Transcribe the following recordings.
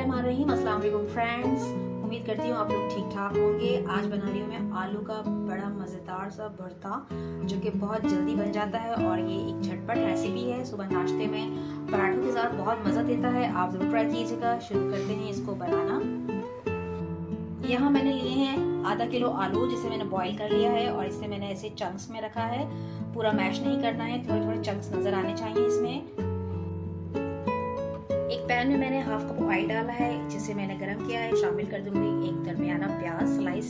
बिस्मिल्लाहिर्रहमानिर्रहीम। अस्सलाम वालेकुम फ्रेंड्स, उम्मीद करती हूँ आप लोग ठीक ठाक होंगे। आज बना रही हूँ मैं आलू का बड़ा मज़ेदार सा भरता, जो कि बहुत जल्दी बन जाता है और ये एक झटपट रेसिपी है। सुबह नाश्ते में पराठों के साथ बहुत मज़ा देता है। आप ज़रूर ट्राई कीजिएगा। शुरू करते हैं इसको बनाना। यहाँ मैंने लिए हैं आधा किलो आलू, जिसे मैंने बॉईल कर लिया है और इसे मैंने ऐसे चंक्स में रखा है। पूरा मैश नहीं करना है, थोड़े थोड़े चंक्स नज़र आने चाहिए इसमें। एक पैन में मैंने हाफ कप ऑयल डाला है, जिसे मैंने गरम किया है। शामिल कर दूंगी एक दरमियाना प्याज स्लाइस।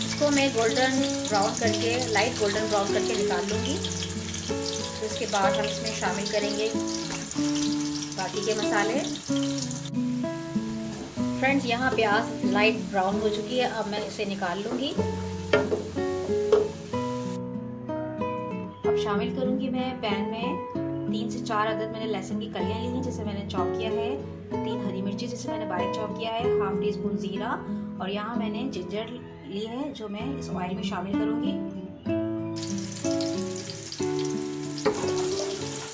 इसको मैं गोल्डन ब्राउन करके, लाइट गोल्डन ब्राउन करके निकाल लूंगी। तो इसके बाद हम इसमें शामिल करेंगे बाकी के मसाले। फ्रेंड्स, यहाँ प्याज लाइट ब्राउन हो चुकी है, अब मैं इसे निकाल लूंगी। अब शामिल करूंगी मैं पैन में 3 से 4 अदद मैंने लहसुन की कलियां ली हैं, जिसे मैंने चॉप किया है। 3 हरी मिर्ची, जिसे मैंने बारीक चॉप किया है। हाफ टी स्पून जीरा, और यहाँ मैंने जिंजर ली है, जो मैं इस ऑयल में शामिल करूंगी।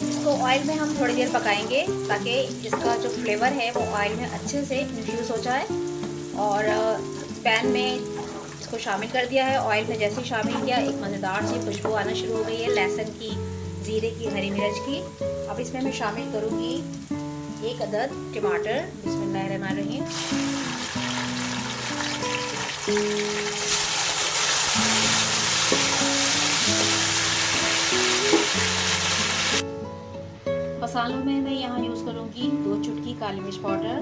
इसको ऑयल में हम थोड़ी देर पकाएंगे, ताकि इसका जो फ्लेवर है वो ऑयल में अच्छे से इन्फ्यूज हो जाए। और पैन में इसको शामिल कर दिया है। ऑयल में जैसे ही शामिल किया, एक मज़ेदार सी खुशबू आना शुरू हो गई है लहसुन की, जीरे की, हरी मिर्च की। अब इसमें मैं शामिल करूंगी 1 अदद टमाटर। बिस्मिल्लाहिर्रहमानिर्रहीम। मसालों में मैं यहाँ यूज़ करूंगी 2 चुटकी काली मिर्च पाउडर,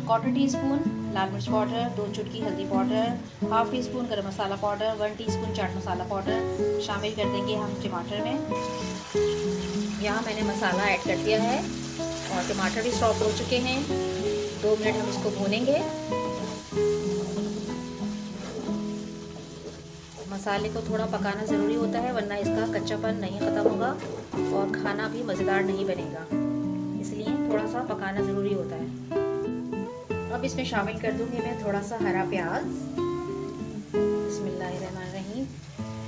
1/4 टीस्पून लाल मिर्च पाउडर, 2 चुटकी हल्दी पाउडर, हाफ टी स्पून गरम मसाला powder, 1 teaspoon chaat masala powder शामिल कर देंगे हम टमाटर में। यहाँ मैंने मसाला ऐड कर दिया है और टमाटर भी सॉफ्ट हो चुके हैं। 2 मिनट हम इसको भूनेंगे। मसाले को थोड़ा पकाना ज़रूरी होता है, वरना इसका कच्चापन नहीं ख़त्म होगा और खाना भी मज़ेदार नहीं बनेगा। इसलिए थोड़ा सा पकाना ज़रूरी होता है। अब इसमें शामिल कर दूंगी मैं थोड़ा सा हरा प्याज। बिस्मिल्लाहिर्रहमानिर्रहीम।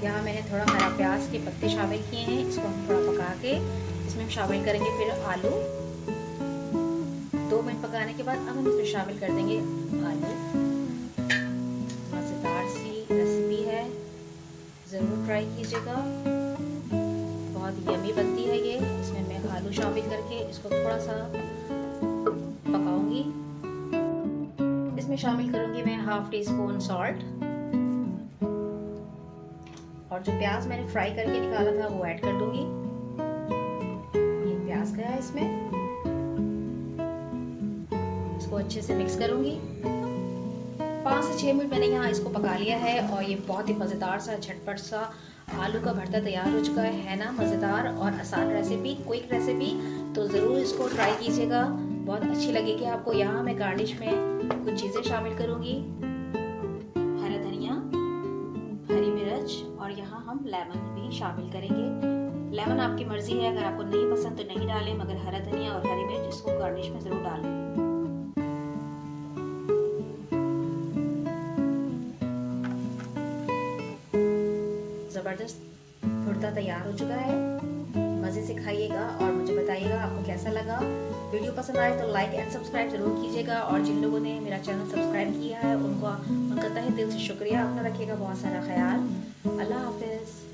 यहाँ मैंने थोड़ा हरा प्याज के पत्ते शामिल किए हैं। इसको हम थोड़ा पका के इसमें शामिल करेंगे फिर आलू। 2 मिनट पकाने के बाद अब हम इसमें शामिल कर देंगे आलू। मज़ेदार सी रेसिपी है, ज़रूर ट्राई कीजिएगा। बहुत यमी बनती है ये। इसमें मैं आलू शामिल करके इसको थोड़ा सा पकाऊंगी। इसमें शामिल करूंगी मैं हाफ टी स्पून सॉल्ट, और जो प्याज मैंने फ्राई करके निकाला था वो ऐड कर दूंगी। ये प्याज गया इसमें। इसको अच्छे से मिक्स करूंगी। 5 से 6 मिनट मैंने यहाँ इसको पका लिया है और ये बहुत ही मज़ेदार सा झटपट सा आलू का भरता तैयार हो चुका है ना। मज़ेदार और आसान रेसिपी, क्विक रेसिपी, तो ज़रूर इसको ट्राई कीजिएगा। बहुत अच्छी लगेगी आपको। यहाँ मैं गार्निश में कुछ चीज़ें शामिल करूँगी, हरा धनिया, हरी मिर्च, और यहाँ हम लेमन भी शामिल करेंगे। लेमन आपकी मर्जी है, अगर आपको नहीं पसंद तो नहीं डालें, मगर हरा धनिया और हरी मिर्च इसको गार्निश में ज़रूर डालें। ज़बरदस्त भुर्ता तैयार हो चुका है। मज़े से खाइएगा और मुझे बताइएगा आपको कैसा लगा। वीडियो पसंद आए तो लाइक एंड सब्सक्राइब जरूर कीजिएगा, और जिन लोगों ने मेरा चैनल सब्सक्राइब किया है उनका तहे दिल से शुक्रिया। अपना रखिएगा बहुत सारा ख्याल। अल्लाह हाफिज़।